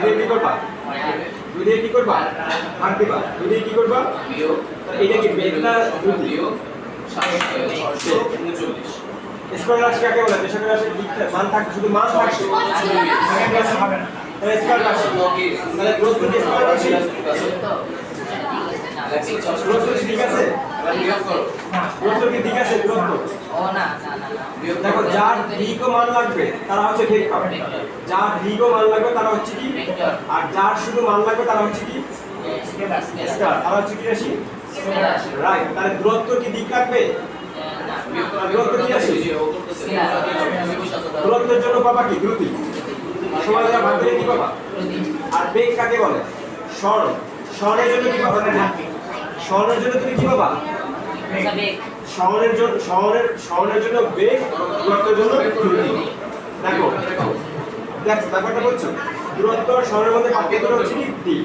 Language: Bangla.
দিয়ে কি করবা? 2 দিয়ে কি করবা? ভাগ দিবা। 2 দিয়ে কি করবা? বিয়োগ। এটা কি বেগ না দ্রুতি? বিয়োগ 739। স্কয়ার রাশি কাকে বলে? যে সকল রাশির মান থাকে শুধু মান থাকে হবে না। তাহলে স্কয়ার রাশি তাহলে দ্রুত কি স্কয়ার রাশি? দ্রুত কি ঠিক আছে? বিয়োগ করো। দ্রুত কি ঠিক আছে? দ্রুত ও না বিয়োগ দেখো যার দীর্ঘ মান লাগবে তারা হচ্ছে ঠিক পাবে, যার দীর্ঘ মান লাগবে তারা হচ্ছে কি, আর যার শুধু মান লাগবে তারা হচ্ছে কি স্কয়ার, তারা হচ্ছে কি রাশি রাইট। তাহলে দূরত্ব কি দিক লাগবে? বিয়োগ করা দূরত্ব কি রাশি? ও করতেছে দূরত্বের জন্য পাবা কি দ্রুতি, সমান দ্বারা ভাগ দিলে কি পাবা? আর বেগ কাকে বলে? স্বর্ণ। স্বর্ণের জন্য কি পাবা? স্বর্ণের জন্য তুমি কি পাবা? স্বর্ণের জন্য স্বর্ণের জন্য বেগ, দূরত্বের জন্য দ্রুতি। দেখো ব্যাপারটা বলছো দূরত্ব স্বর্ণের মধ্যে পার্থক্য হচ্ছে কি দিক।